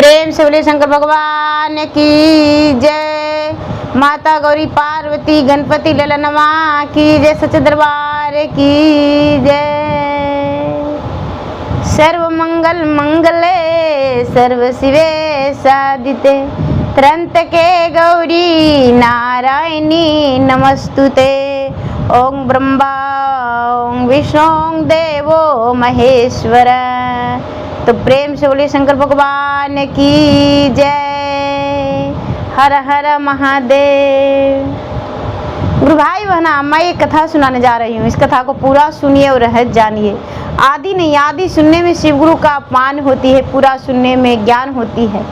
प्रेम से बोले शंकर भगवान की जय। माता गौरी पार्वती गणपति ललनवा की जय। सच्चे दरबार की जय। सर्व मंगल मंगले सर्व शिवे सादिते त्रंतके गौरी नारायणी नमस्तुते। ओम ब्रह्मा ओम विष्णु देवो महेश्वर। तो प्रेम से बोलिए शंकर भगवान की जय। हर हर महादेव। गुरु भाई बहना, मैं एक कथा सुनाने जा रही हूँ। इस कथा को पूरा सुनिए और रहस्य जानिए। आदि नहीं, आदि सुनने में शिव गुरु का अपमान होती है, पूरा सुनने में ज्ञान होती है।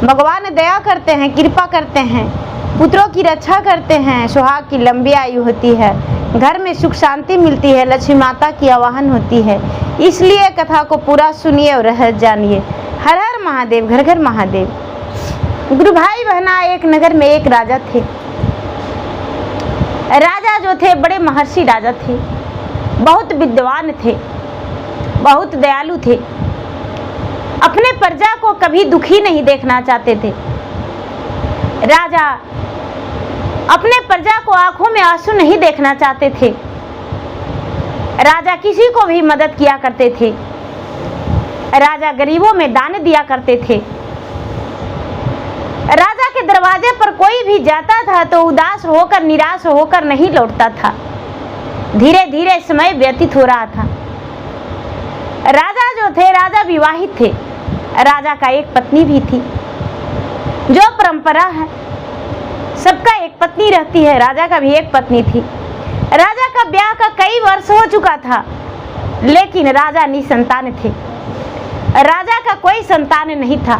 भगवान दया करते हैं, कृपा करते हैं, पुत्रों की रक्षा करते हैं, सुहाग की लंबी आयु होती है, घर में सुख शांति मिलती है, लक्ष्मी माता की आवाहन होती है। इसलिए कथा को पूरा सुनिए और रहस्य जानिए। हर हर महादेव, घर घर महादेव। गुरु भाई बहना, एक नगर में एक राजा थे। राजा जो थे बड़े महर्षि राजा थे, बहुत विद्वान थे, बहुत दयालु थे। अपने प्रजा को कभी दुखी नहीं देखना चाहते थे। राजा अपने प्रजा को आंखों में आंसू नहीं देखना चाहते थे। राजा किसी को भी मदद किया करते थे। राजा गरीबों में दान दिया करते थे। राजा के दरवाजे पर कोई भी जाता था तो उदास होकर, निराश होकर नहीं लौटता था। धीरे धीरे समय व्यतीत हो रहा था। राजा जो थे, राजा विवाहित थे। राजा का एक पत्नी भी थी। जो परंपरा है, सबका एक पत्नी रहती है, राजा का भी एक पत्नी थी। राजा का ब्याह का कई वर्ष हो चुका था, लेकिन राजा निसंतान थे। राजा का कोई संतान नहीं था।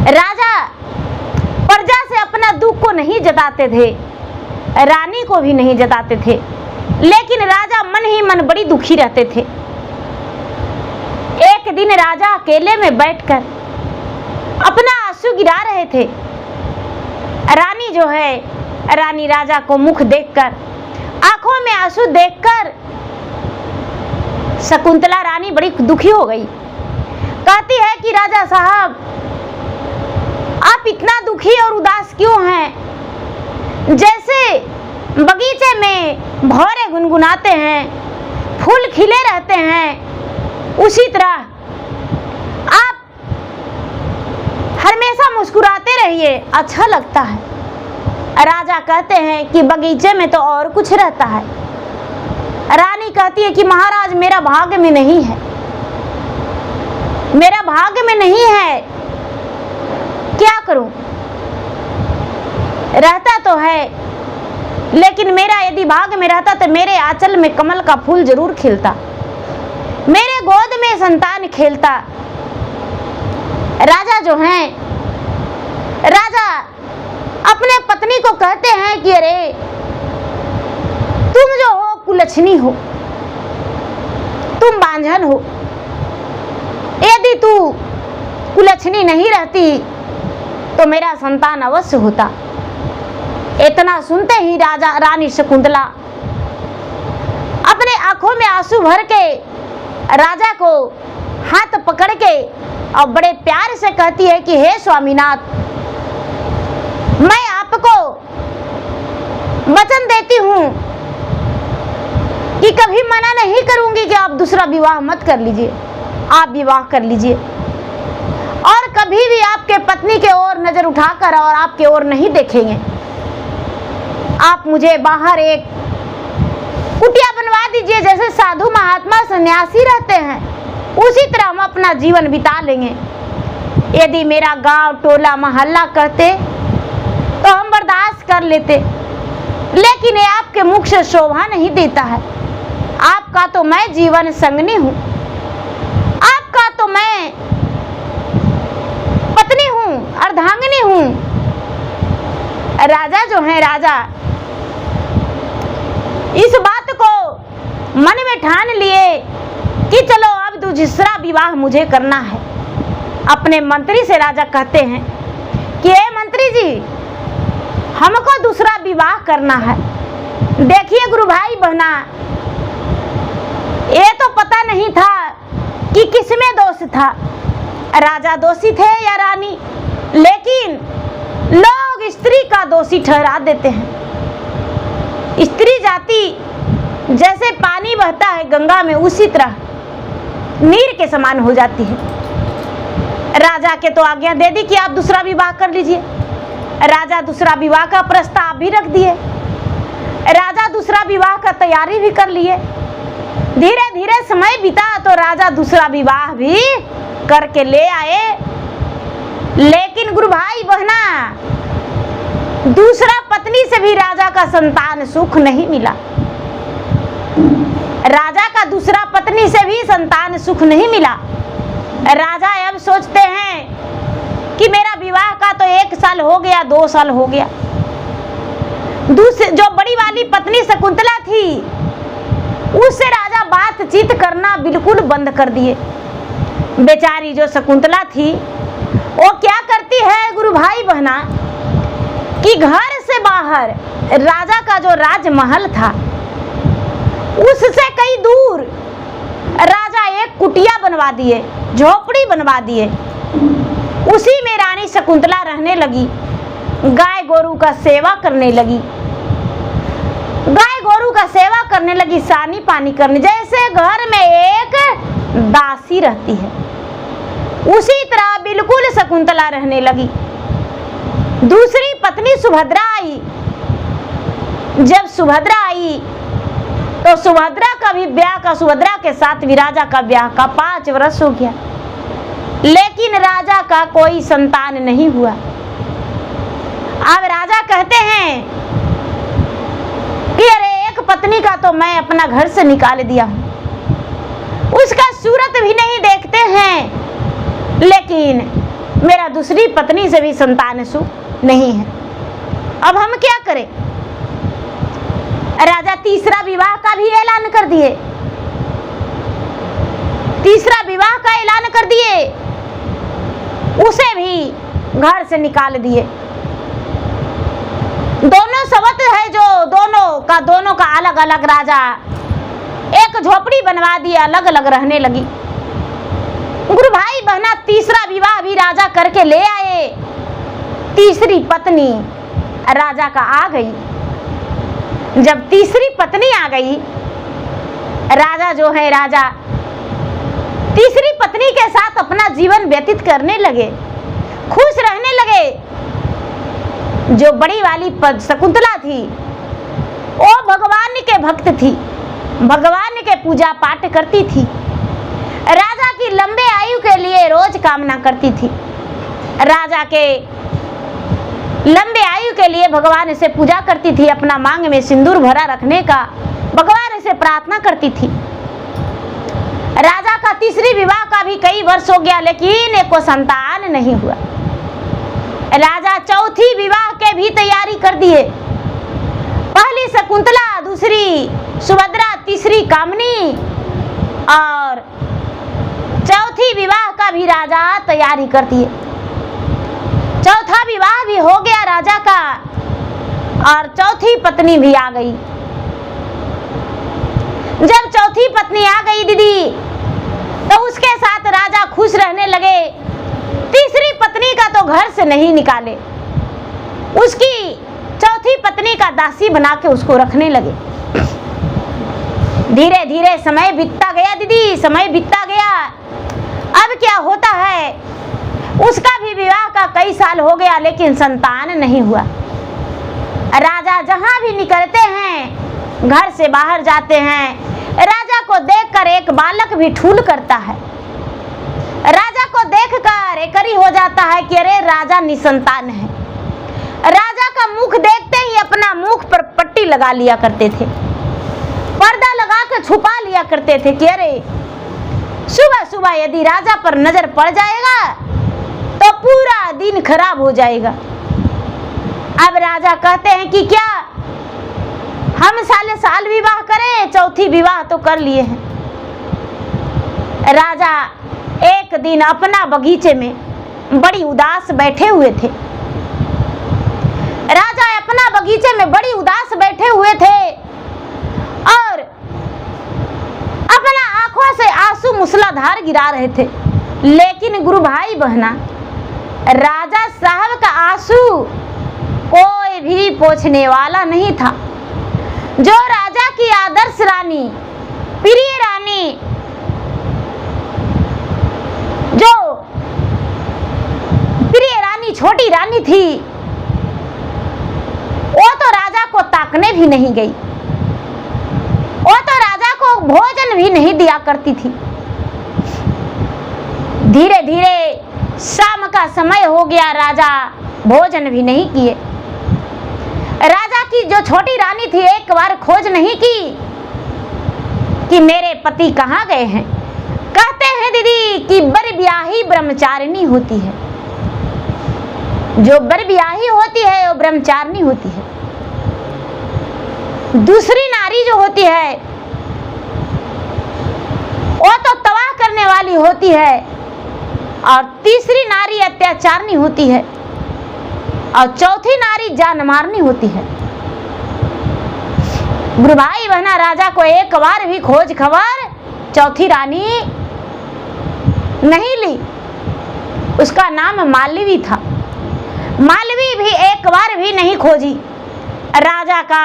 राजा प्रजा से अपना दुख को नहीं जताते थे, रानी को भी नहीं जताते थे, लेकिन राजा मन ही मन बड़ी दुखी रहते थे। एक दिन राजा अकेले में बैठकर अपना आंसू गिरा रहे थे। रानी जो है, रानी राजा को मुख देखकर, आंखों में आंसू देखकर शकुंतला रानी बड़ी दुखी हो गई। कहती है कि राजा साहब, आप इतना दुखी और उदास क्यों हैं? जैसे बगीचे में भौरे गुनगुनाते हैं, फूल खिले रहते हैं, उसी तरह आप हमेशा मुस्कुराते रहिए, अच्छा लगता है। राजा कहते हैं कि बगीचे में तो और कुछ रहता है। रानी कहती है कि महाराज, मेरा भाग्य में नहीं है, मेरा भाग्य में नहीं है, क्या करूं? रहता तो है, लेकिन मेरा यदि भाग्य में रहता तो मेरे आंचल में कमल का फूल जरूर खिलता, मेरे गोद में संतान खेलता। राजा जो हैं, राजा अपने पत्नी को कहते हैं कि अरे तुम जो हो कुलच्छनी हो, तुम बांझन हो। यदि तू कुलच्छनी नहीं रहती तो मेरा संतान अवश्य होता। इतना सुनते ही राजा रानी शकुंतला अपने आंखों में आंसू भर के राजा को हाथ पकड़ के और बड़े प्यार से कहती है कि हे स्वामीनाथ, मैं आपको वचन देती हूँ कि कभी मना नहीं करूंगी कि आप दूसरा विवाह मत कर लीजिए, आप विवाह कर लीजिए, और कभी भी आपके पत्नी के ओर नजर उठाकर और आपके ओर नहीं देखेंगे। आप मुझे बाहर एक कुटिया बनवा दीजिए, जैसे साधु महात्मा सन्यासी रहते हैं, उसी तरह हम अपना जीवन बिता लेंगे। यदि मेरा गांव टोला मोहल्ला कहते तो हम बर्दाश्त कर लेते, लेकिन ये आपके मुख से शोभा नहीं देता है। आपका तो मैं जीवन संगनी हूँ, आपका तो मैं पत्नी हूँ, अर्धांगिनी हूँ। राजा जो है, राजा इस बात को मन में ठान लिए कि चलो अब दूसरा विवाह मुझे करना है। अपने मंत्री से राजा कहते हैं कि ए मंत्री जी, हमको दूसरा विवाह करना है। देखिए गुरु भाई बहना, ये तो पता नहीं था कि किसमें दोष था। राजा दोषी थे या रानी, लेकिन लोग स्त्री का दोषी ठहरा देते हैं। स्त्री जाति जैसे पानी बहता है गंगा में, उसी तरह नीर के समान हो जाती है। राजा के तो आज्ञा दे दी कि आप दूसरा विवाह कर लीजिए। राजा दूसरा विवाह का प्रस्ताव भी रख दिए। राजा दूसरा विवाह का तैयारी भी कर लिए। धीरे धीरे समय बीता तो राजा दूसरा विवाह भी करके ले आए। लेकिन गुरु भाई बहना, दूसरा पत्नी से भी राजा का संतान सुख नहीं मिला। राजा का दूसरा पत्नी से भी संतान सुख नहीं मिला। राजा अब सोचते हैं कि मेरा विवाह का तो 1 साल हो गया, 2 साल हो गया। दूसरी जो बड़ी वाली पत्नी शकुंतला थी, उससे राजा बातचीत करना बिल्कुल बंद कर दिए। बेचारी जो शकुंतला थी, वो क्या करती है गुरु भाई बहना, कि घर से बाहर राजा का जो राजमहल था, उससे कई दूर राजा एक कुटिया बनवा दिए, झोपड़ी बनवा दिए। उसी में रानी शकुंतला रहने लगी। गाय गोरू का सेवा करने लगी। गाय गोरू का सेवा करने लगी, सानी पानी करने, जैसे घर में एक दासी रहती है, उसी तरह बिल्कुल शकुंतला रहने लगी। दूसरी पत्नी सुभद्रा आई। जब सुभद्रा आई तो सुभद्रा का भी ब्याह सुभद्रा के साथ भी राजा का ब्याह का 5 वर्ष हो गया, लेकिन राजा का कोई संतान नहीं हुआ। अब राजा कहते हैं कि अरे एक पत्नी का तो मैं अपना घर से निकाल दिया हूं, उसका सूरत भी नहीं देखते हैं, लेकिन मेरा दूसरी पत्नी से भी संतान सुख नहीं है। अब हम क्या करें? राजा तीसरा विवाह का भी ऐलान कर दिए। तीसरा विवाह का ऐलान कर दिए, उसे भी घर से निकाल दिए। दोनों सवत है जो दोनों का अलग अलग राजा एक झोपड़ी बनवा दी, अलग अलग रहने लगी। गुरु भाई बहना, तीसरा विवाह भी राजा करके ले आए। तीसरी पत्नी राजा का आ गई। जब तीसरी पत्नी आ गई, राजा जो है राजा तीसरी पत्नी के साथ अपना जीवन व्यतीत करने लगे, खुश रहने लगे। जो बड़ी वाली शकुंतला थी, वो भगवान के भक्त थी, भगवान के पूजा पाठ करती थी, राजा की लंबे आयु के लिए रोज कामना करती थी। राजा के लंबे आयु के लिए भगवान से पूजा करती थी, अपना मांग में सिंदूर भरा रखने का भगवान से प्रार्थना करती थी। राजा का तीसरी विवाह का भी कई वर्ष हो गया, लेकिन एक को संतान नहीं हुआ। राजा चौथी विवाह के भी तैयारी कर दिए। पहली शकुंतला, दूसरी सुभद्रा, तीसरी कामनी, और चौथी विवाह का भी राजा तैयारी कर दिए। चौथा विवाह भी हो गया राजा का, और चौथी पत्नी भी आ गई। जब चौथी पत्नी आ गई दीदी, तो उसके साथ राजा खुश रहने लगे। तीसरी पत्नी का तो घर से नहीं निकाले, उसकी चौथी पत्नी का दासी बना के उसको रखने लगे। धीरे धीरे समय बीतता गया दीदी, समय बीतता गया। अब क्या होता है, उसका भी विवाह का कई साल हो गया, लेकिन संतान नहीं हुआ। राजा जहां भी निकलते हैं, घर से बाहर जाते हैं, राजा को देखकर एक बालक भी ठूल करता है। राजा को देखकर एकरी हो जाता है कि अरे राजा निसंतान है। राजा का मुख देखते ही अपना मुख पर पट्टी लगा लिया करते थे, पर्दा लगा कर छुपा लिया करते थे कि अरे सुबह सुबह यदि राजा पर नजर पड़ जाएगा तो पूरा दिन खराब हो जाएगा। अब राजा कहते हैं कि क्या हम साले साल विवाह करें? चौथी विवाह तो कर लिए हैं। राजा एक दिन अपना बगीचे में बड़ी उदास बैठे हुए थे। राजा अपना बगीचे में बड़ी उदास बैठे हुए थे और अपना आंखों से आंसू मूसलाधार गिरा रहे थे। लेकिन गुरु भाई बहना, राजा साहब का आंसू कोई भी पोंछने वाला नहीं था। जो राजा की आदर्श रानी, प्रिय रानी, जो प्रिय रानी छोटी रानी थी, वो तो राजा को ताकने भी नहीं गई, वो तो राजा को भोजन भी नहीं दिया करती थी। धीरे धीरे शाम का समय हो गया, राजा भोजन भी नहीं किए। राजा की जो छोटी रानी थी, एक बार खोज नहीं की कि मेरे पति कहाँ गए हैं। कहते हैं दीदी कि बरब्याही ब्रह्मचारिणी होती है, जो बरब्याही होती है वो ब्रह्मचारिणी होती है। दूसरी नारी जो होती है वो तो तबाह करने वाली होती है, और तीसरी नारी अत्याचारनी होती है, और चौथी नारी जान मारनी होती है। गुरु भाई बहना, राजा को एक बार भी खोज खबर चौथी रानी नहीं ली। उसका नाम मालवी था। मालवी भी एक बार भी नहीं खोजी। राजा का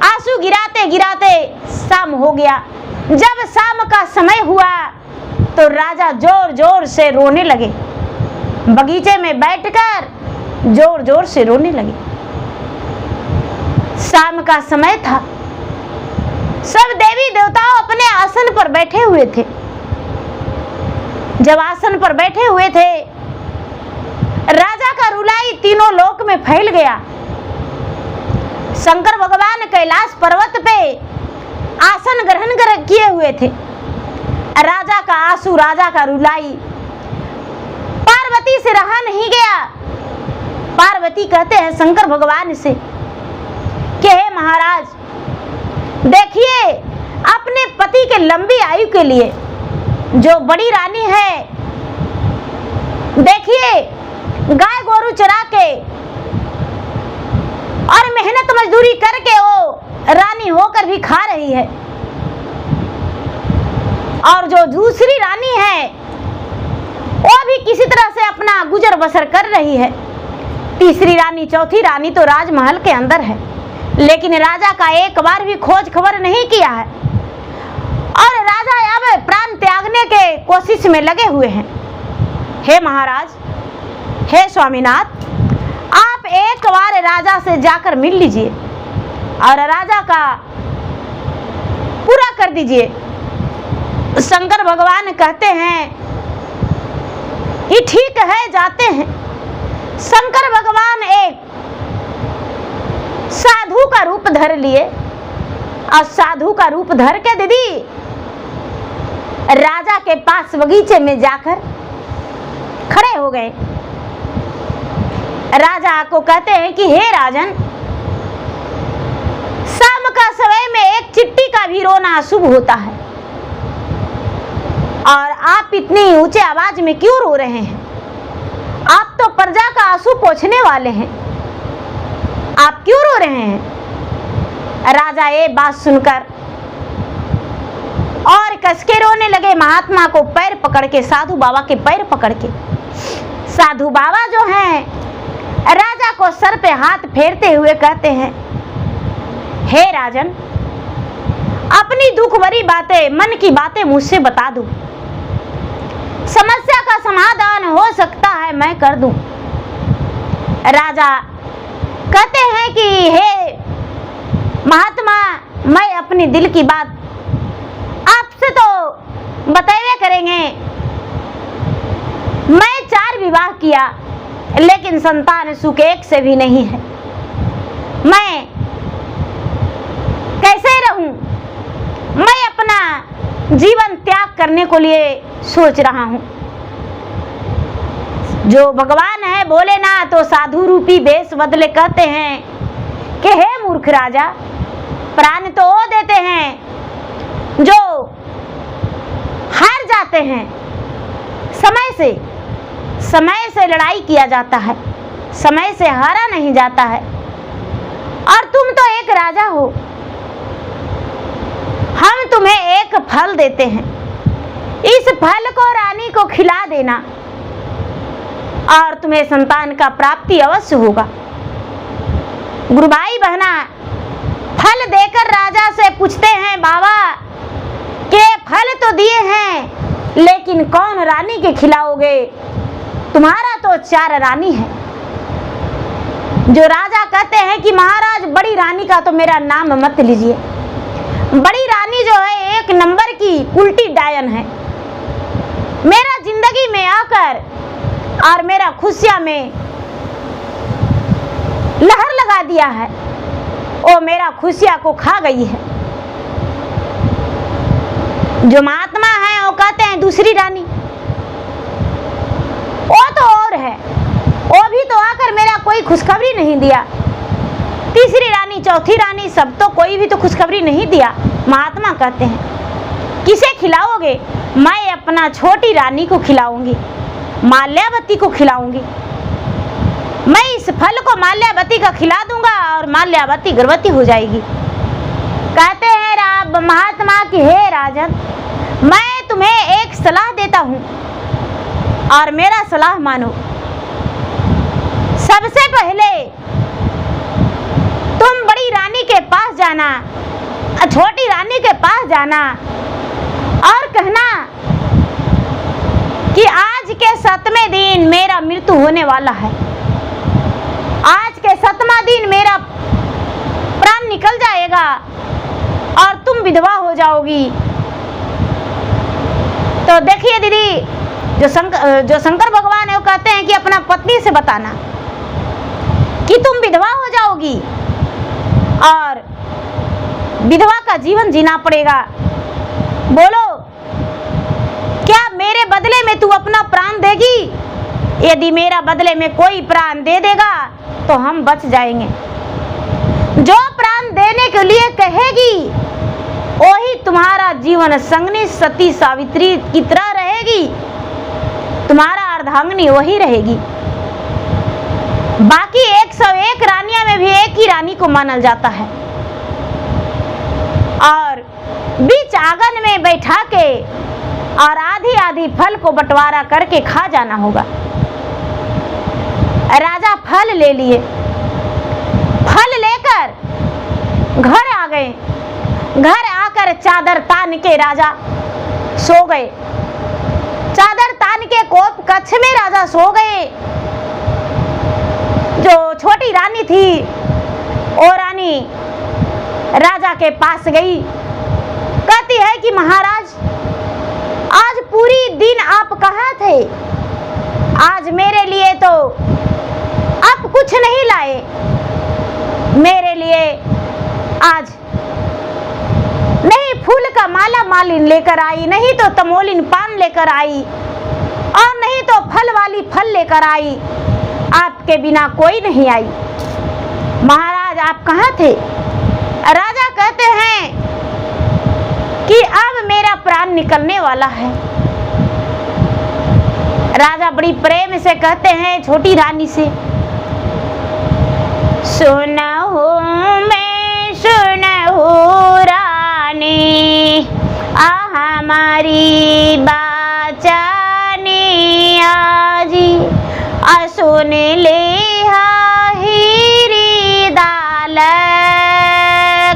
आंसू गिराते गिराते शाम हो गया। जब शाम का समय हुआ तो राजा जोर जोर से रोने लगे। बगीचे में बैठकर जोर जोर से रोने लगे। शाम का समय था, सब देवी देवताओं अपने आसन पर बैठे हुए थे। जब आसन पर बैठे हुए थे, राजा का रुलाई तीनों लोक में फैल गया। शंकर भगवान कैलाश पर्वत पे आसन ग्रहण किए हुए थे। राजा का आंसू, राजा का रुलाई पार्वती से रहा नहीं गया। पार्वती कहते हैं शंकर भगवान से कि हे महाराज, देखिए अपने पति के लंबी आयु के लिए जो बड़ी रानी है, देखिए गाय गोरू चरा के और मेहनत मजदूरी करके वो रानी होकर भी खा रही है, और जो दूसरी रानी है वो भी किसी तरह से अपना गुजर बसर कर रही है। तीसरी रानी, चौथी रानी तो राजमहल के अंदर है, लेकिन राजा का एक बार भी खोज खबर नहीं किया है, और राजा अब प्राण त्यागने के कोशिश में लगे हुए हैं। हे महाराज, हे स्वामीनाथ, आप एक बार राजा से जाकर मिल लीजिए और राजा का पूरा कर दीजिए। शंकर भगवान कहते हैं कि ठीक है, जाते हैं। शंकर भगवान एक साधु का रूप धर लिए, और साधु का रूप धर के दीदी राजा के पास बगीचे में जाकर खड़े हो गए। राजा को कहते हैं कि हे राजन, शाम का समय में एक चिट्टी का भी रोना अशुभ होता है, और आप इतनी ऊंचे आवाज में क्यों रो रहे हैं? आप तो प्रजा का आंसू पोंछने वाले हैं, आप क्यों रो रहे हैं? राजा ये बात सुनकर और कसके रोने लगे। महात्मा को पैर पकड़ के, साधु बाबा के पैर पकड़ के, साधु बाबा जो हैं राजा को सर पे हाथ फेरते हुए कहते हैं, हे राजन, अपनी दुख भरी बातें, मन की बातें मुझसे बता दो। समस्या का समाधान हो सकता है मैं कर दूं। राजा कहते हैं कि हे महात्मा, मैं अपनी दिल की बात आपसे तो बतावे करेंगे। मैं 4 विवाह किया, लेकिन संतान सुख एक से भी नहीं है। मैं कैसे रहूं? मैं अपना जीवन त्याग करने को लिए सोच रहा हूं। जो भगवान है बोले ना तो साधु रूपी वेश बदले। कहते हैं कि हे मूर्ख राजा, प्राण तो वो देते हैं जो हार जाते हैं। समय से लड़ाई किया जाता है, समय से हारा नहीं जाता है। और तुम तो एक राजा हो, हम तुम्हें एक फल देते हैं। इस फल को रानी को खिला देना और तुम्हें संतान का प्राप्ति अवश्य होगा। गुरु भाई बहना फल देकर राजा से पूछते हैं, बाबा के फल तो दिए हैं लेकिन कौन रानी के खिलाओगे? तुम्हारा तो 4 रानी है। जो राजा कहते हैं कि महाराज बड़ी रानी का तो मेरा नाम मत लीजिए, बड़ी रानी जो है 1 नंबर की उल्टी डायन है। मेरा जिंदगी में आकर और मेरा खुशियां में लहर लगा दिया है, वो मेरा खुशियां को खा गई है। जो महात्मा है वो कहते हैं दूसरी रानी, वो तो और है, वो भी तो आकर मेरा कोई खुशखबरी नहीं दिया। तीसरी रानी, चौथी रानी, सब तो कोई भी तो खुशखबरी नहीं दिया। महात्मा कहते हैं किसे खिलाओगे? मैं अपना छोटी रानी को खिलाऊंगी, माल्यावती को खिलाऊंगी। मैं इस फल को माल्यावती का खिला दूंगा और माल्यावती गर्भवती हो जाएगी। कहते हैं महात्मा की, हे राजन, मैं तुम्हें एक सलाह देता हूं और मेरा सलाह मानो। सबसे पहले तुम बड़ी रानी के पास जाना, छोटी रानी के पास जाना और कहना कि आज के 7वें दिन मेरा मृत्यु होने वाला है। आज के 7वां दिन मेरा प्राण निकल जाएगा और तुम विधवा हो जाओगी। तो देखिए दीदी, जो शंकर भगवान है वो कहते हैं कि अपना पत्नी से बताना कि तुम विधवा हो जाओगी और विधवा का जीवन जीना पड़ेगा। बोलो, क्या मेरे बदले में तू अपना प्राण देगी? यदि मेरा बदले में कोई प्राण दे देगा तो हम बच जाएंगे। जो प्राण देने के लिए कहेगी वही तुम्हारा जीवन संगनी सती सावित्री की तरह रहेगी, तुम्हारा अर्धांगिनी वही रहेगी। बाकी 101 रानियां में भी एक ही रानी को मानल जाता है और बीच आंगन में बैठा के और आधी आधी फल को बंटवारा करके खा जाना होगा। राजा फल ले लिए, फल लेकर घर आ गए। घर आकर चादर तान के राजा सो गए। चादर तान के कोप कक्ष में राजा सो गए। जो छोटी रानी थी वो रानी राजा के पास गई, कहती है कि महाराज, आज पूरी दिन आप कहाँ थे? आज मेरे लिए तो आप कुछ नहीं लाए। मेरे लिए आज नहीं फूल का माला मालिन लेकर आई, नहीं तो तमोलिन पान लेकर आई और नहीं तो फल वाली फल लेकर आई। आपके बिना कोई नहीं आई। महाराज आप कहाँ थे? राजा कहते हैं कि अब मेरा प्राण निकलने वाला है। राजा बड़ी प्रेम से कहते हैं छोटी रानी से, सुनहु मैं सुनहु रानी, आ हमारी बाचानी आजी, सुन ले हीरी दाल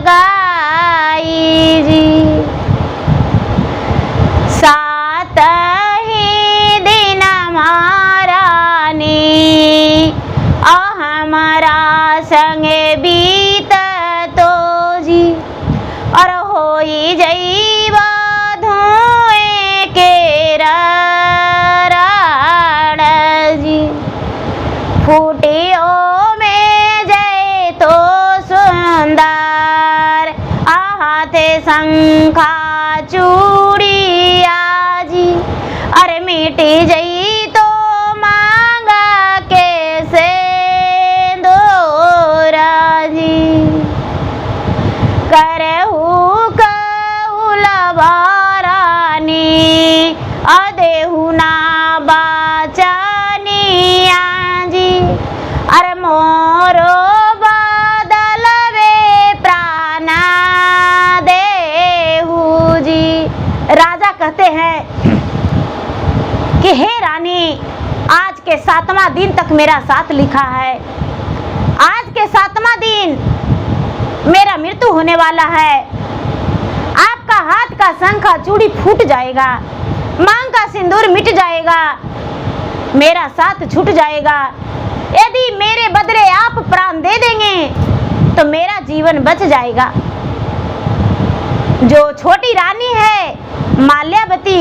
गाई जी। 7 ही दिन महारानी हमारा संग बीत तो जी, और होई जई धुएं के राड़ जी। फूटियो में जय तो सुंदर, हाथे शंखा चूड़िया जी। अरे मिटी जई तो मांगा के सेंदूरा जी। करहु कउलवा रानी, अदेहु ना बाचानिया जी। अरे मोरो बदलवे प्राणा देहु जी। 7वां दिन तक मेरा साथ लिखा है। आज के 7वां दिन मेरा मृत्यु होने वाला है। आपका हाथ का शंखा चूड़ी फूट जाएगा, मांग का सिंदूर मिट जाएगा, मेरा साथ छूट जाएगा। यदि मेरे बदले आप प्राण दे देंगे तो मेरा जीवन बच जाएगा। जो छोटी रानी है माल्यावती,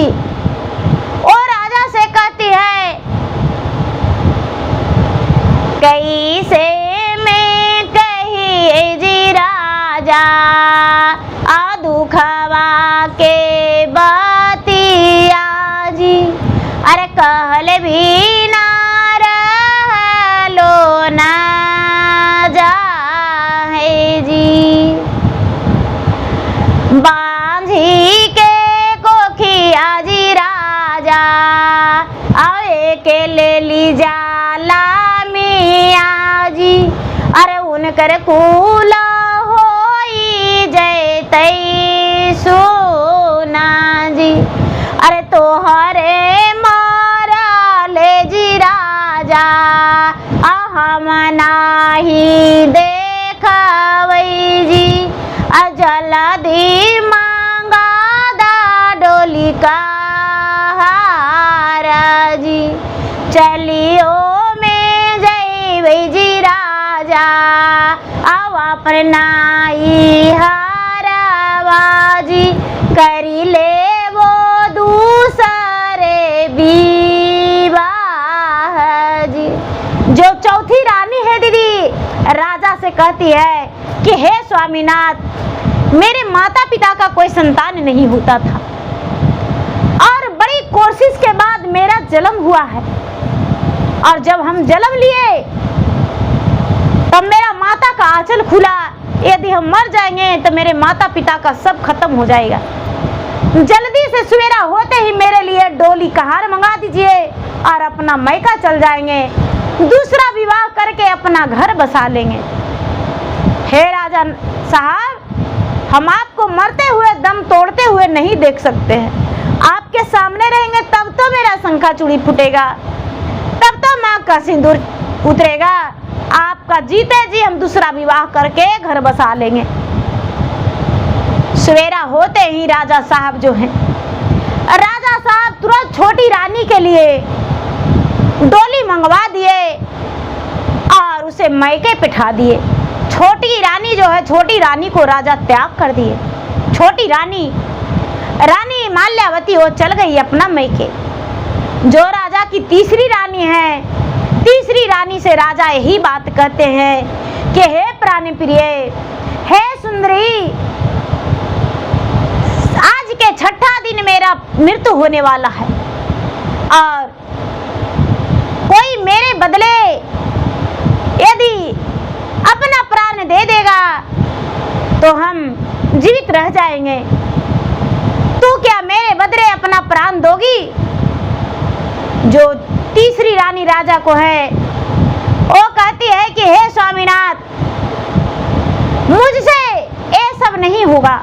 वो राजा से कहती है, कैसे मैं कही जी राजा आ दुखवा के बतिया जी। अरे कहले भी ना रहलो ना जाहे जी। बांझी के कोखिया जी राजा आए के ले ली जाला मिया जी। अरे उनकर कूला होई जैतै सोना जी। अरे तोहरे मारा ले जी राजा हम नाही देखवै जी। जल्दी मांगा दा डोली का हारा जी। चलियो में जैबै जी राजा अब अपना हारवा जी। करी ले वो दूसरे विवाह जी। जो चौथी रानी है दीदी, राजा से कहती है कि हे स्वामीनाथ, मेरे माता पिता का कोई संतान नहीं होता था और बड़ी कोशिश के बाद मेरा जन्म हुआ है। और जब हम जन्म लिए तब मेरा माता का आंचल खुला। यदि हम मर जाएंगे तो मेरे माता पिता का सब खत्म हो जाएगा। जल्दी से सवेरा होते ही मेरे लिए डोली का हार मंगा दीजिए और अपना मैका चल जाएंगे, दूसरा विवाह करके अपना घर बसा लेंगे। हे राजा साहब, हम आपको मरते हुए दम तोड़ते हुए नहीं देख सकते हैं। आपके सामने रहेंगे तब तो मेरा शंखा चूड़ी फूटेगा, तब तो माँ का सिंदूर उतरेगा। आपका जीते जी हम दूसरा विवाह करके घर बसा लेंगे। सवेरा होते ही राजा साहब जो हैं, राजा साहब तुरंत छोटी रानी के लिए डोली मंगवा दिए और उसे मैके पिठा दिए। छोटी रानी जो है, छोटी रानी को राजा त्याग कर दिए। छोटी रानी माल्यावती वो चल गई अपना मैके। जो राजा की तीसरी रानी है, तीसरी रानी से राजा यही बात कहते हैं कि हे प्राणी प्रिय, हे सुंदरी, आज के 6ठा दिन मेरा मृत्यु होने वाला है और कोई मेरे बदले यदि अपना प्राण दे देगा तो हम जीवित रह जाएंगे। तू क्या मेरे बदले अपना प्राण दोगी? जो तीसरी रानी राजा को है, वो कहती है कि हे स्वामीनाथ, मुझसे ये सब नहीं होगा।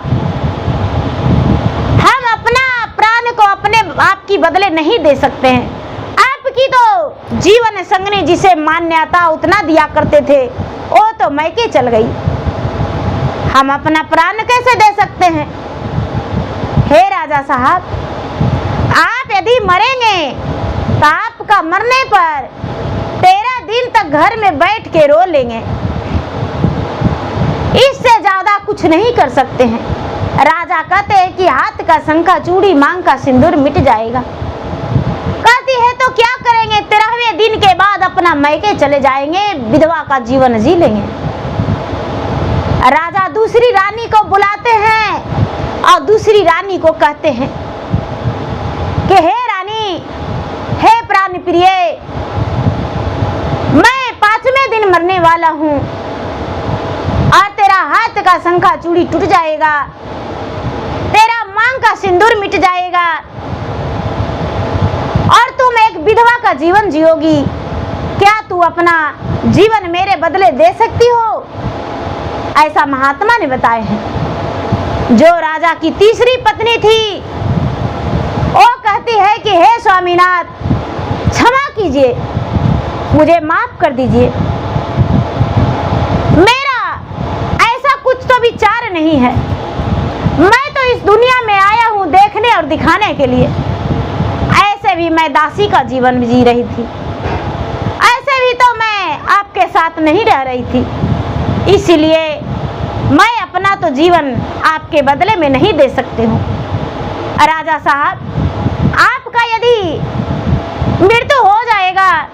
हम अपना प्राण को अपने आप की बदले नहीं दे सकते हैं। आपकी तो जीवन संगनी जिसे मान्यता उतना दिया करते थे, वो तो मैके चल गई। हम अपना प्राण कैसे दे सकते हैं? हे राजा साहब, आप यदि मरेंगे तो आपका मरने पर 13 दिन तक घर में बैठ के रो लेंगे। इससे ज्यादा कुछ नहीं कर सकते हैं। राजा कहते हैं कि हाथ का शंखा चूड़ी, मांग का सिंदूर मिट जाएगा। कहती है तो क्या करेंगे? 13वें दिन के बाद अपना मैके चले जाएंगे, विधवा का जीवन जी लेंगे। राजा दूसरी रानी को बुलाते हैं और दूसरी रानी को कहते हैं कि हे रानी, हे प्राण प्रिय, मैं 5वें दिन मरने वाला हूँ और तेरा हाथ का शंखा चूड़ी टूट जाएगा, तेरा मांग का सिंदूर मिट जाएगा और तुम एक विधवा का जीवन जियोगी। क्या तू अपना जीवन मेरे बदले दे सकती हो? ऐसा महात्मा ने बताए हैं। जो राजा की तीसरी पत्नी थी, वो कहती है कि हे स्वामीनाथ, क्षमा कीजिए, मुझे माफ कर दीजिए। मेरा ऐसा कुछ तो विचार नहीं है। मैं तो इस दुनिया में आया हूँ देखने और दिखाने के लिए। ऐसे भी मैं दासी का जीवन जी रही थी, ऐसे भी तो मैं आपके साथ नहीं रह रही थी। इसीलिए मैं अपना तो जीवन आपके बदले में नहीं दे सकती हूँ। राजा साहब, आपका यदि मृत्यु हो जाएगा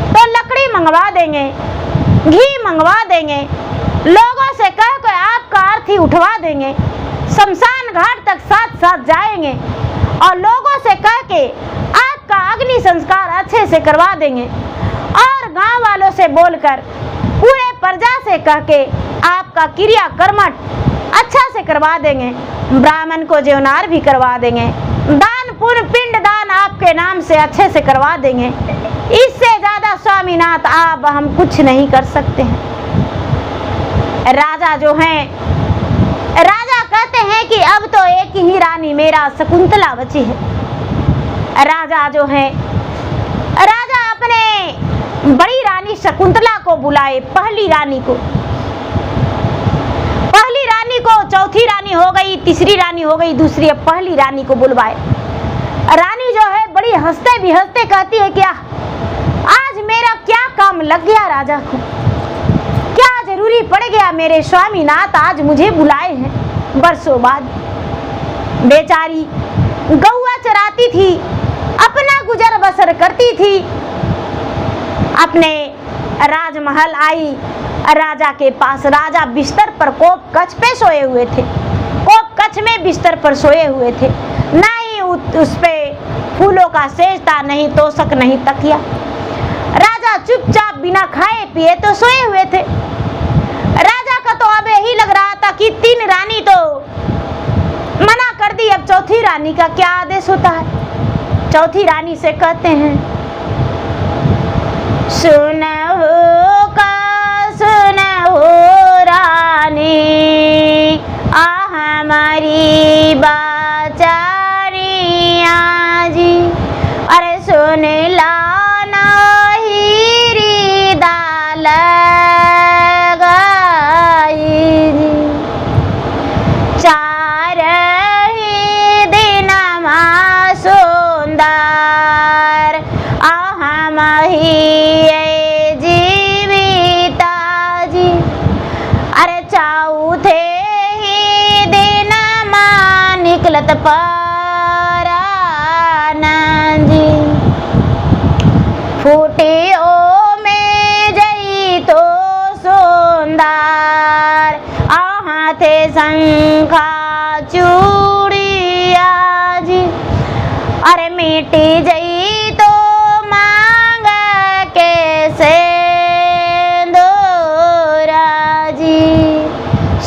तो लकड़ी मंगवा देंगे, घी मंगवा देंगे, लोगों से कह कर आपका अर्थी उठवा देंगे, शमशान घाट तक साथ साथ जाएंगे और लोगों से कह के आपका अग्नि संस्कार अच्छे से करवा देंगे और गांव वालों से बोलकर पूरे प्रजा से कह के आपका क्रिया कर्मठ अच्छा से करवा देंगे, ब्राह्मण को जेवनार भी करवा देंगे, दान पुण्य पिंड दान आपके नाम से अच्छे से करवा देंगे। इससे ज्यादा स्वामीनाथ आप हम कुछ नहीं कर सकते हैं। राजा जो हैं, राजा कहते हैं कि अब तो एक ही रानी मेरा शकुंतला बची है। राजा जो है, राजा अपने बड़ी रानी शकुंतला को बुलाए, पहली रानी को, पहली रानी को, चौथी रानी हो गई, तीसरी रानी हो गई, दूसरी अब पहली रानी को बुलवाए। रानी जो है बड़ी हंसते भी हंसते कहती है, क्या आज मेरा क्या काम लग गया राजा को, क्या जरूरी पड़ गया मेरे स्वामीनाथ आज मुझे बुलाए हैं बरसों बाद। बेचारी गौआ चराती थी, अपना गुजर बसर करती थी, अपने राजमहल आई राजा के पास। राजा बिस्तर पर कोप कच्छ पे सोए हुए थे, कोप कच्छ में बिस्तर पर सोए हुए थे, ना ही उस पे फूलों का सेज था, नहीं तोशक नहीं तकिया। राजा चुपचाप बिना खाए पिए तो सोए हुए थे। राजा का तो अब यही लग रहा था कि 3 रानी तो मना कर दी, अब चौथी रानी का क्या आदेश होता है। चौथी रानी से कहते हैं, सुनहो का सुनहो रानी, हमारी बाचारिया जी, अरे सुन ला हीरी दाल गाई जी, 4 ही दिन मा सुंदर हम ही जीविता जी, अरे चौथे ही दिन मा निकलत पराना जी, फूटियो में जई तो सुंदर हाथे शंखा चूड़िया जी, अरे मिटी जई तो मांग कैसे दोरा जी,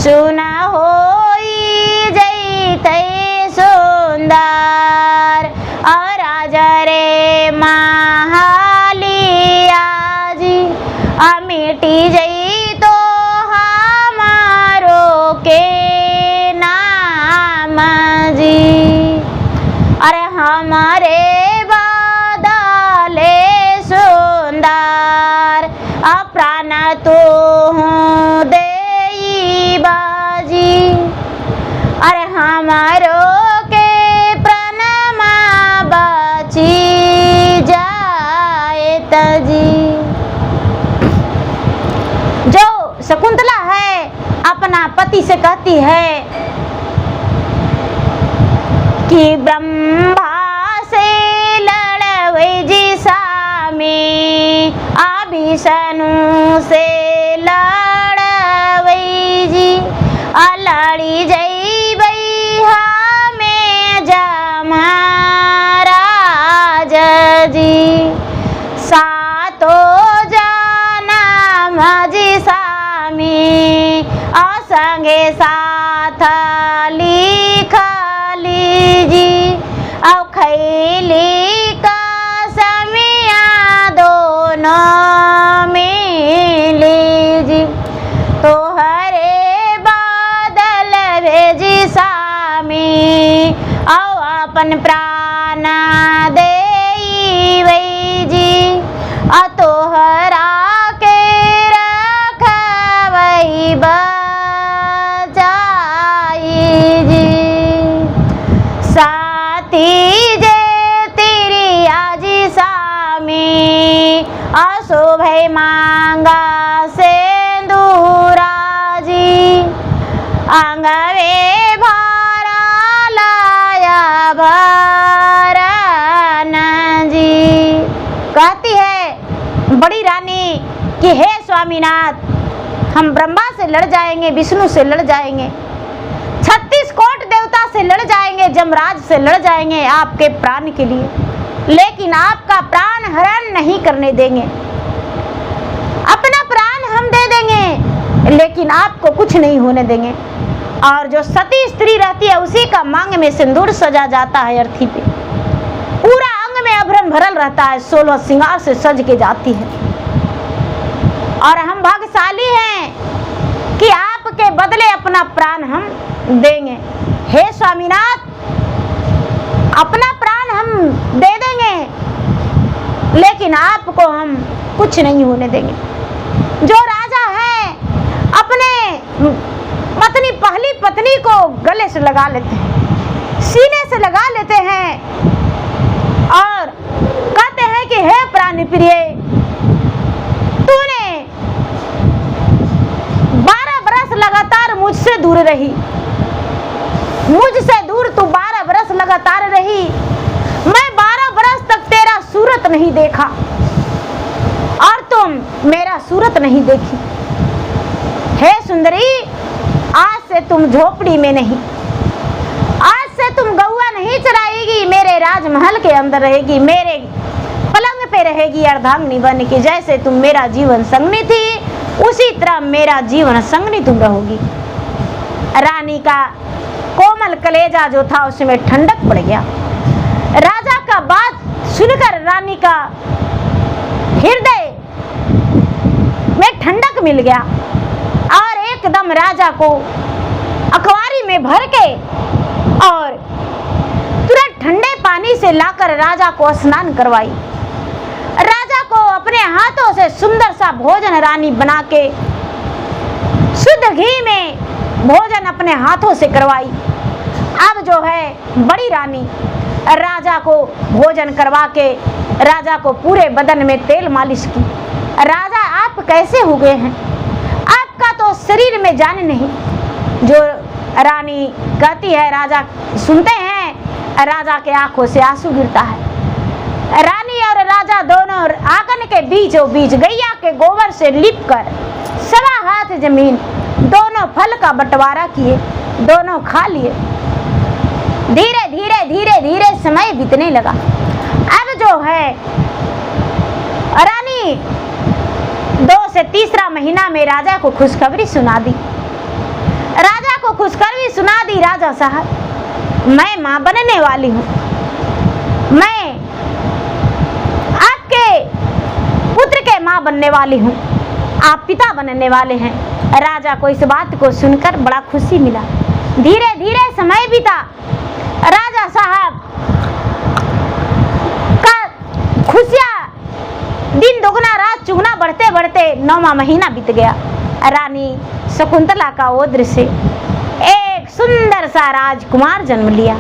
सुना होई जई तई सुंदर और राजा रे महालिया जी, मिटी जई तो हमारो के नाम जी, अरे हमारे बादले सुंदर प्राण तो हूँ देई बाजी, अरे हमारो के प्रणमा बची जाए तजी। जो शकुंतला है अपना पति से कहती है कि ब्रह्मा से लड़वे जी सामी, विष्णु से लड़वे जी, लड़ी जई बई हमें जमराज जी, सातो जनम जी सामी असंगे साथ लिख लीजी, और खैली का समिया दोनों मिली जी, तो हरे बादल भेजी सामी और अपन प्राण देई वही जी, तो अशुभ मांगा सिंदूरा जी, अंगवे भरा लाया भरन जी। कहती है बड़ी रानी कि हे स्वामीनाथ, हम ब्रह्मा से लड़ जाएंगे, विष्णु से लड़ जाएंगे, 36 कोट देवता से लड़ जाएंगे, जमराज से लड़ जाएंगे आपके प्राण के लिए, लेकिन आपका प्राण हरण नहीं करने देंगे। अपना प्राण हम दे देंगे लेकिन आपको कुछ नहीं होने देंगे। और जो सती स्त्री रहती है उसी का मांग में सिंदूर सजा जाता है अर्थी पे, पूरा अंग में आभरण भरल रहता है, 16 श्रृंगार से सज के जाती है। और हम भाग्यशाली हैं कि आपके बदले अपना प्राण हम देंगे। हे स्वामीनाथ, अपना प्राण हम दे देंगे लेकिन आपको हम कुछ नहीं होने देंगे। जो राजा है अपने पहली पत्नी को गले से लगा लेते हैं, सीने से लगा लेते हैं और कहते हैं कि हे प्राण प्रिय, तूने 12 बरस लगातार मुझसे दूर रही, मुझसे दूर तू 12 बरस लगातार रही, मैं 12 बरस तक तेरा सूरत नहीं देखा और तुम मेरा सूरत नहीं देखी। हे सुंदरी, आज से तुम झोपड़ी में नहीं, आज से तुम गौआ नहीं चराएगी, मेरे राजमहल के अंदर रहेगी, मेरे पलंग पे रहेगी अर्धांगिनी बन के। जैसे तुम मेरा जीवन संगनी थी उसी तरह मेरा जीवन संगनी तुम रहोगी। रानी का कोमल कलेजा जो था उसमें ठंडक पड़ गया। राजा का बात सुनकर रानी का हृदय में ठंडक मिल गया और एकदम राजा को अखबारी में भर के और तुरंत ठंडे पानी से लाकर राजा को स्नान करवाई। राजा को अपने हाथों से सुंदर सा भोजन रानी बना के शुद्ध घी में भोजन अपने हाथों से करवाई। अब जो है बड़ी रानी राजा को भोजन करवा के राजा को पूरे बदन में तेल मालिश की। राजा, आप कैसे हो गए हैं? आपका तो शरीर में जान नहीं। जो रानी कहती है, राजा सुनते हैं, राजा के आंखों से आंसू गिरता है। रानी और राजा दोनों आंगन के बीचों बीच गैया के गोबर से लिपकर 1.25 हाथ जमीन, दोनों फल का बंटवारा किए, दोनों खा लिए। धीरे धीरे धीरे धीरे समय बीतने लगा। अब जो है रानी 2 से तीसरा महीना में राजा को खुशखबरी सुना दी। राजा को खुशखबरी सुना दी, राजा साहब, मैं मां बनने वाली हूँ, मैं आपके पुत्र के मां बनने वाली हूँ, आप पिता बनने वाले हैं। राजा को इस बात को सुनकर बड़ा खुशी मिला। धीरे धीरे समय बीता। राजा साहब का खुशियाँ दिन दुगना रात चुगना बढ़ते बढ़ते 9वां महीना बीत गया। रानी शकुंतला का ओद्र से एक सुंदर सा राजकुमार जन्म लिया।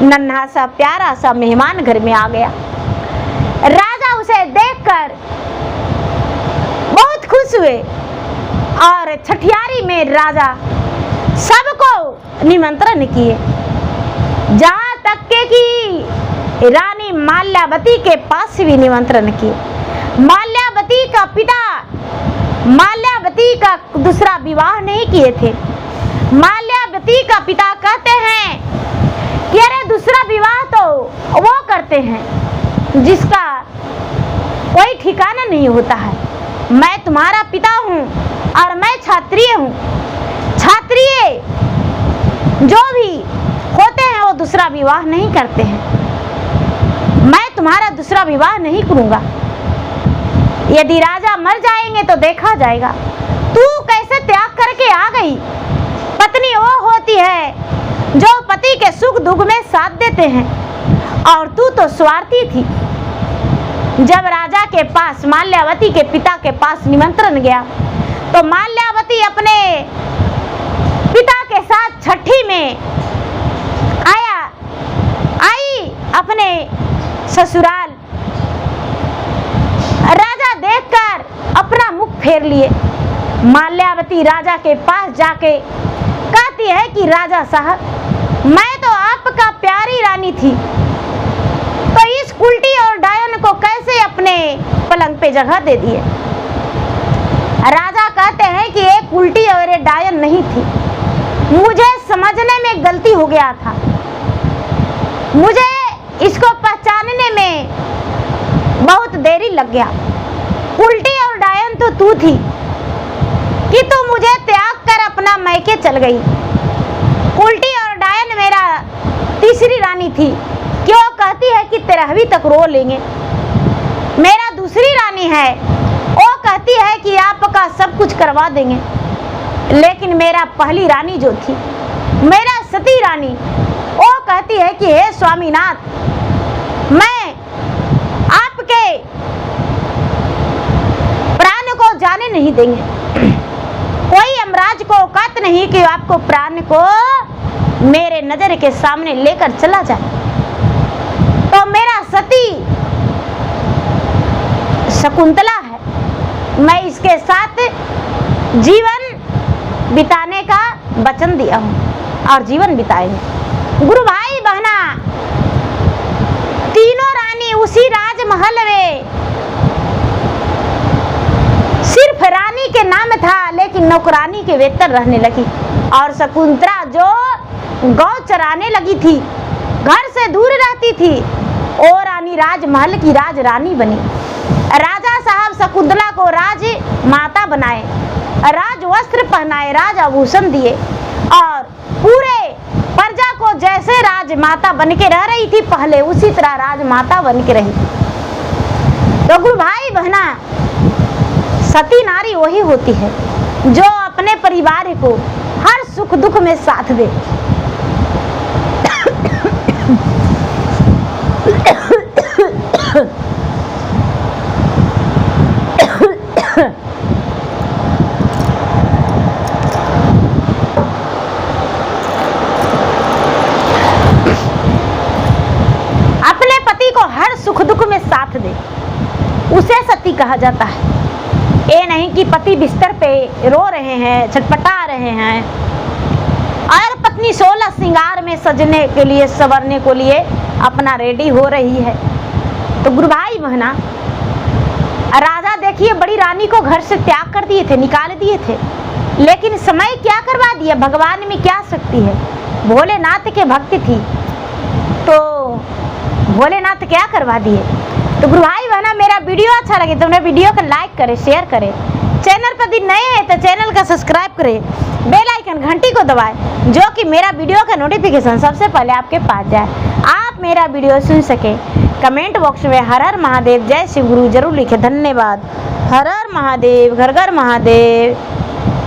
नन्हा सा प्यारा सा मेहमान घर में आ गया। राजा उसे देखकर बहुत खुश हुए और छठियारी में राजा सबको निमंत्रण किए, जहाँ तक के कि रानी माल्यावती के पास भी निमंत्रण किए। माल्यावती का पिता माल्यावती का दूसरा विवाह नहीं किए थे। माल्यावती का पिता कहते हैं कि अरे दूसरा विवाह तो वो करते हैं जिसका कोई ठिकाना नहीं होता है। मैं तुम्हारा पिता हूँ और मैं क्षत्रिय हूँ। क्षत्रिय जो भी होते हैं वो दूसरा विवाह नहीं करते हैं। मैं तुम्हारा दूसरा विवाह नहीं करूँगा। यदि राजा मर जाएंगे तो देखा जाएगा। तू कैसे त्याग करके आ गई? पत्नी वो होती है जो पति के सुख दुख में साथ देते हैं, और तू तो स्वार्थी थी। जब राजा के पास माल्यावती के पिता के पास निमंत्रण गया तो माल्यावती अपने पिता के साथ छठी में आई अपने ससुराल। फेर लिए। माल्यावती राजा के पास जाके कहती है कि राजा साहब, मैं तो आपका प्यारी रानी थी, तो इस उल्टी और डायन को कैसे अपने पलंग पे जगह दे दिए? राजा कहते हैं कि एक उल्टी और एक डायन नहीं थी, मुझे समझने में गलती हो गया था, मुझे इसको पहचानने में बहुत देरी लग गया। उल्टी और डायन तो तू थी कि तू मुझे त्याग कर अपना मैके चल गई। उल्टी और डायन मेरा तीसरी रानी थी, क्यों कहती है कि 13वीं तक रो लेंगे। मेरा दूसरी रानी है, वो कहती है कि आपका सब कुछ करवा देंगे। लेकिन मेरा पहली रानी जो थी, मेरा सती रानी, वो कहती है कि हे स्वामीनाथ, मैं आपके प्राण को जाने नहीं देंगे। कोई यमराज को औकात नहीं कि आपको प्राण को मेरे नजर के सामने लेकर चला जाए। तो मेरा सती शकुंतला है, मैं इसके साथ जीवन बिताने का वचन दिया हूँ और जीवन बिताएंगे। गुरु भाई बहना, तीनों रानी उसी राजमहल में, सिर्फ रानी के नाम था लेकिन नौकरानी के वेतन रहने लगी। और शकुंतला जो गौ चराने लगी थी, घर से दूर रहती थी, वो रानी राजमहल की राज रानी बनी। राजा साहब शकुंतला को राज माता बनाए, राज वस्त्र पहनाए, राज आभूषण दिए और पूरे प्रजा को जैसे राजमाता बन के रह रही थी पहले, उसी तरह राजमाता बन के रही। तो गुरु भाई बहना, सती नारी वही होती है जो अपने परिवार को हर सुख दुख में साथ दे। अपने पति को हर सुख दुख में साथ दे, उसे सती कहा जाता है। ये नहीं कि पति बिस्तर पे रो रहे हैं, छटपटा रहे हैं और पत्नी 16 श्रृंगार में सजने के लिए, संवरने को लिए अपना रेडी हो रही है। तो गुरु भाई बहना, राजा देखिए बड़ी रानी को घर से त्याग कर दिए थे, निकाल दिए थे, लेकिन समय क्या करवा दिया, भगवान में क्या शक्ति है। भोलेनाथ के भक्त थी तो भोलेनाथ क्या करवा दिए। तो गुरु भाई बहना, मेरा वीडियो अच्छा लगे तो मेरे वीडियो को लाइक करें, शेयर करें। चैनल पर यदि नए हैं तो चैनल का सब्सक्राइब करें, बेल आइकन घंटी को दबाएं, जो कि मेरा वीडियो का नोटिफिकेशन सबसे पहले आपके पास जाए, आप मेरा वीडियो सुन सके। कमेंट बॉक्स में हर हर महादेव, जय शिव गुरु जरूर लिखें। धन्यवाद। हर हर महादेव, घर घर महादेव।